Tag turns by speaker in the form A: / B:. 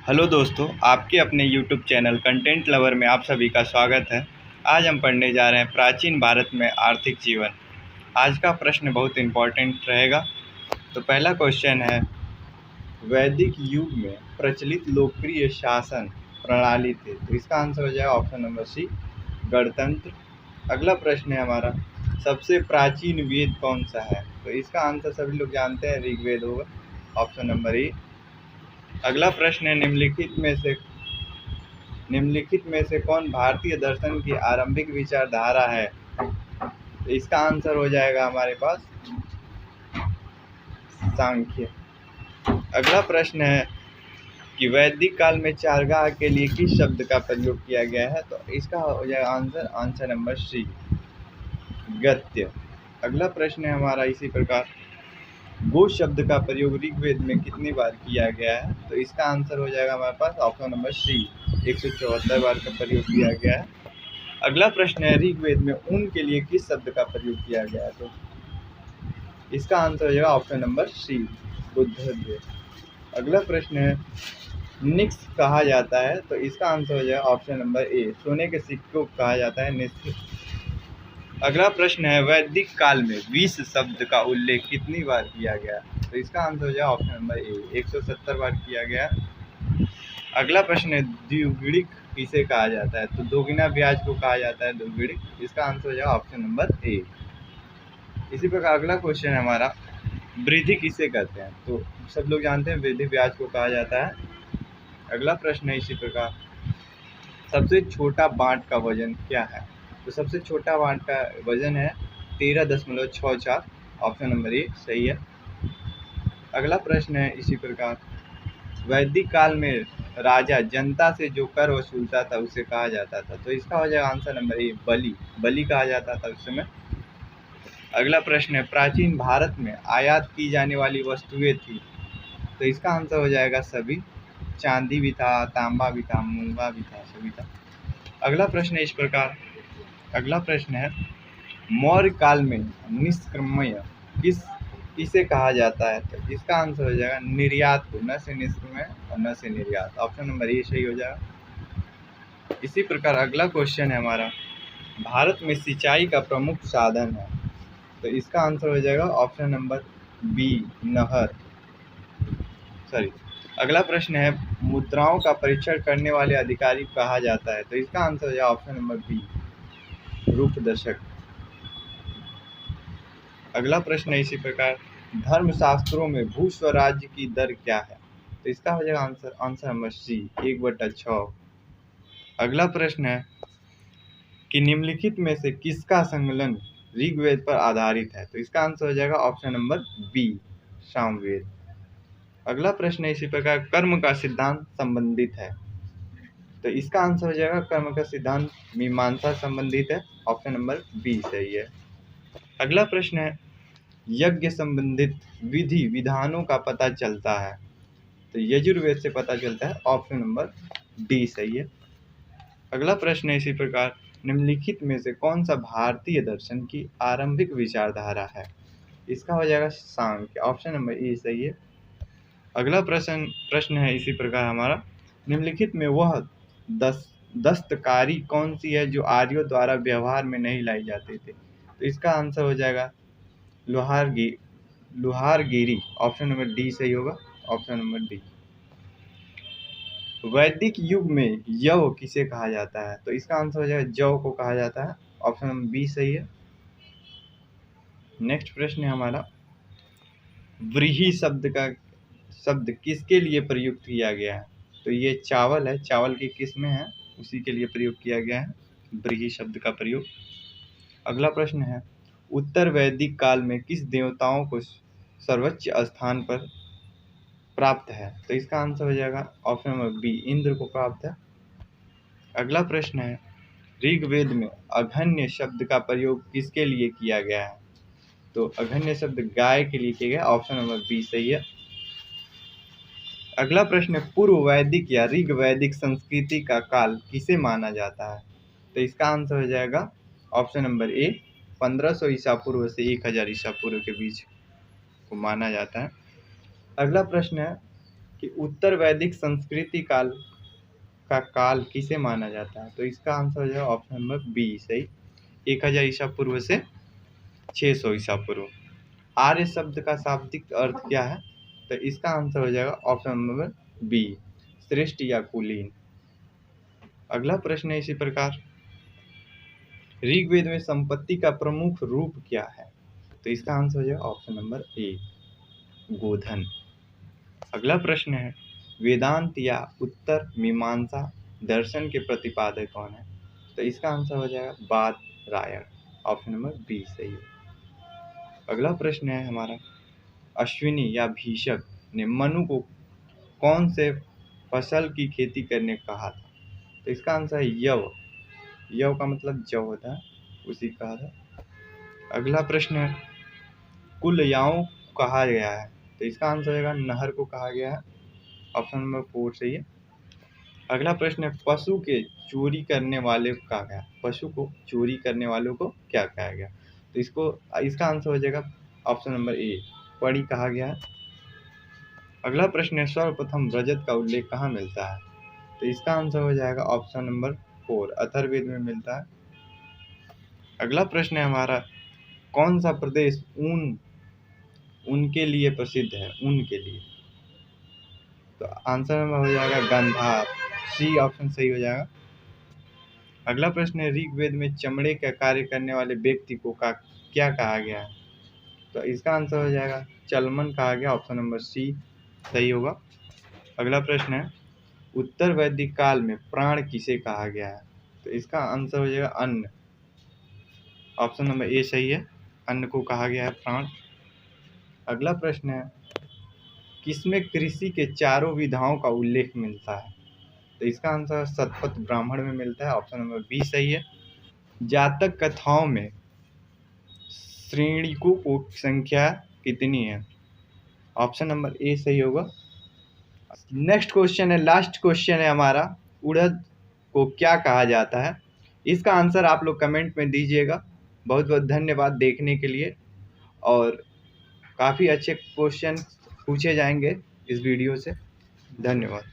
A: Hello दोस्तों, आपके अपने यूट्यूब चैनल कंटेंट लवर में आप सभी का स्वागत है। आज हम पढ़ने जा रहे हैं प्राचीन भारत में आर्थिक जीवन। आज का प्रश्न बहुत इम्पोर्टेंट रहेगा। तो पहला क्वेश्चन है, वैदिक युग में प्रचलित लोकप्रिय शासन प्रणाली थे। तो इसका आंसर हो जाएगा ऑप्शन नंबर सी, गणतंत्र। अगला प्रश्न है हमारा, सबसे प्राचीन वेद कौन सा है? तो इसका आंसर सभी लोग जानते हैं, ऋग्वेद होगा, ऑप्शन नंबर ए। अगला प्रश्न है, निम्नलिखित में से कौन भारतीय दर्शन की आरंभिक विचारधारा है? तो इसका आंसर हो जाएगा हमारे पास सांख्य। अगला प्रश्न है कि वैदिक काल में चारगाह के लिए किस शब्द का प्रयोग किया गया है? तो इसका हो जाएगा आंसर नंबर सी, गद्य। अगला प्रश्न है हमारा इसी प्रकार, गो शब्द का प्रयोग ऋग्वेद में कितनी बार किया गया है? तो इसका आंसर हो जाएगा हमारे पास ऑप्शन नंबर सी, 174 बार का प्रयोग किया गया है। अगला प्रश्न है, ऋग्वेद में ऊन के लिए किस शब्द का प्रयोग किया गया है? तो इसका आंसर हो जाएगा ऑप्शन नंबर सी, बुद्धव्य। अगला प्रश्न है, निक्स कहा जाता है। तो इसका आंसर हो जाएगा ऑप्शन नंबर ए, सोने के सिक्कों को कहा जाता है निक्स। अगला प्रश्न है, वैदिक काल में 20 शब्द का उल्लेख कितनी बार किया गया? तो इसका आंसर हो जाएगा ऑप्शन नंबर ए, 170 बार किया गया। अगला प्रश्न है, द्विगुणित किसे कहा जाता है? तो दोगुना ब्याज को कहा जाता है द्विगुणित। इसका आंसर हो जाएगा ऑप्शन नंबर ए। इसी प्रकार अगला क्वेश्चन है हमारा, वृद्धि किसे कहते हैं? तो सब लोग जानते हैं, वृद्धि ब्याज को कहा जाता है। अगला प्रश्न है इसी प्रकार, सबसे छोटा बांट का वजन क्या है? तो सबसे छोटा बांट का वजन है 13.64, ऑप्शन नंबर ए सही है। अगला प्रश्न है इसी प्रकार, वैदिक काल में राजा जनता से जो कर वसूलता था उसे कहा जाता था। तो इसका हो जाएगा आंसर नंबर ए, बलि कहा जाता था उस समय। अगला प्रश्न है, प्राचीन भारत में आयात की जाने वाली वस्तुएं थी। तो इसका आंसर हो जाएगा सभी, चांदी भी था, तांबा भी था, मूंगा भी था, सभी था। अगला प्रश्न है इस प्रकार, अगला प्रश्न है, मौर्य काल में निष्क्रमण किसे कहा जाता है? तो इसका आंसर हो जाएगा निर्यात को, न से निष्क्रमण और न से निर्यात, ऑप्शन नंबर ए सही हो जाएगा। इसी प्रकार अगला क्वेश्चन है हमारा, भारत में सिंचाई का प्रमुख साधन है। तो इसका आंसर हो जाएगा ऑप्शन नंबर बी, नहर। अगला प्रश्न है, मुद्राओं का परीक्षण करने वाले अधिकारी कहा जाता है। तो इसका आंसर हो जाएगा ऑप्शन नंबर बी, रूपदर्शक। अगला प्रश्न है इसी प्रकार, धर्मशास्त्रों में भू स्वराज्य की दर क्या है? तो इसका हो जाएगा आंसर नंबर सी, 1/6। अगला प्रश्न है कि निम्नलिखित में से किसका संकलन ऋग्वेद पर आधारित है? तो इसका आंसर हो जाएगा ऑप्शन नंबर बी, सामवेद। अगला प्रश्न है इसी प्रकार, कर्म का सिद्धांत संबंधित है। तो इसका आंसर हो जाएगा कर्म का सिद्धांत मीमांसा संबंधित है, ऑप्शन नंबर बी सही है। अगला प्रश्न है, यज्ञ संबंधित विधि विधानों का पता चलता है। तो यजुर्वेद से पता चलता है, ऑप्शन नंबर डी सही है। अगला प्रश्न है इसी प्रकार, निम्नलिखित में से कौन सा भारतीय दर्शन की आरंभिक विचारधारा है? इसका हो जाएगा सांख्य, ऑप्शन नंबर ए सही है। अगला प्रश्न है इसी प्रकार हमारा, निम्नलिखित में वह दस्तकारी कौन सी है जो आर्यों द्वारा व्यवहार में नहीं लाई जाती थी? तो इसका आंसर हो जाएगा लुहारगिरी, ऑप्शन नंबर डी सही होगा, ऑप्शन नंबर डी। वैदिक युग में यव किसे कहा जाता है? तो इसका आंसर हो जाएगा जव को कहा जाता है, ऑप्शन नंबर बी सही है। नेक्स्ट प्रश्न है हमारा, व्रीहि शब्द किसके लिए प्रयुक्त किया गया है? तो ये चावल है, चावल की किस्में हैं, उसी के लिए प्रयोग किया गया है व्रीहि शब्द का प्रयोग। अगला प्रश्न है, उत्तर वैदिक काल में किस देवताओं को सर्वोच्च स्थान पर प्राप्त है? तो इसका आंसर हो जाएगा ऑप्शन नंबर बी, इंद्र को प्राप्त है। अगला प्रश्न है, ऋग्वेद में अघन्य शब्द का प्रयोग किसके लिए किया गया है? तो अघन्य शब्द गाय के लिए किया गया, ऑप्शन नंबर बी सही है। अगला प्रश्न है, पूर्व वैदिक या ऋग वैदिक संस्कृति का काल किसे माना जाता है? तो इसका आंसर हो जाएगा ऑप्शन नंबर ए, 1500 ईसा पूर्व से 1000 ईसा पूर्व के बीच को माना जाता है। अगला प्रश्न है, कि उत्तर वैदिक संस्कृति काल का काल किसे माना जाता है? तो इसका आंसर हो जाएगा ऑप्शन नंबर बी सही, 1000 ईसा पूर्व से 600 ईसा पूर्व। आर्य शब्द का शाब्दिक अर्थ क्या है? तो इसका आंसर हो जाएगा ऑप्शन नंबर बी, श्रेष्ठ या कुलीन। अगला प्रश्न है इसी प्रकार, ऋग्वेद में संपत्ति का प्रमुख रूप क्या है? तो इसका आंसर हो जाएगा ऑप्शन नंबर ए, गोधन। अगला प्रश्न है, वेदांत या उत्तर मीमांसा दर्शन के प्रतिपादक कौन है? तो इसका आंसर हो जाएगा बादरायण, ऑप्शन नंबर बी सही है। अगला प्रश्न है हमारा, अश्विनी या भीषक ने मनु को कौन से फसल की खेती करने कहा था? तो इसका आंसर है यव। यव का मतलब जव होता है, उसी कहा था। अगला प्रश्न है, कुल याओं कहा गया है? तो इसका आंसर होगा नहर को कहा गया है, ऑप्शन नंबर 4 सही है। अगला प्रश्न है, पशु के चोरी करने वाले को कहा गया? पशु को चोरी करने वालों को क्या कहा गया? तो इसका आंसर हो जाएगा ऑप्शन नंबर ए, पड़ी कहा गया है। अगला प्रश्न है, सर्वप्रथम रजत का उल्लेख कहाँ मिलता है? तो इसका आंसर हो जाएगा ऑप्शन नंबर 4, अथर्ववेद में मिलता है। अगला प्रश्न है हमारा, कौन सा प्रदेश ऊन के लिए प्रसिद्ध है? ऊन के लिए, तो आंसर में हो जाएगा गांधार, सी ऑप्शन सही हो जाएगा। अगला प्रश्न है, ऋग्वेद में चमड़े का कार्य करने वाले व्यक्ति को क्या कहा गया है? तो इसका आंसर हो जाएगा चलमन कहा गया, ऑप्शन नंबर सी सही होगा। अगला प्रश्न है, उत्तर वैदिक काल में प्राण किसे कहा गया है? तो इसका आंसर हो जाएगा अन्न, ऑप्शन नंबर ए सही है, अन्न को कहा गया है प्राण। अगला प्रश्न है, किसमें कृषि के चारों विधाओं का उल्लेख मिलता है? तो इसका आंसर शतपथ ब्राह्मण में मिलता है, ऑप्शन नंबर बी सही है। जातक कथाओं में श्रेणिकों की संख्या कितनी है? ऑप्शन नंबर ए सही होगा। नेक्स्ट क्वेश्चन है, लास्ट क्वेश्चन है हमारा, उड़द को क्या कहा जाता है? इसका आंसर आप लोग कमेंट में दीजिएगा। बहुत बहुत धन्यवाद देखने के लिए, और काफ़ी अच्छे क्वेश्चन पूछे जाएंगे इस वीडियो से। धन्यवाद।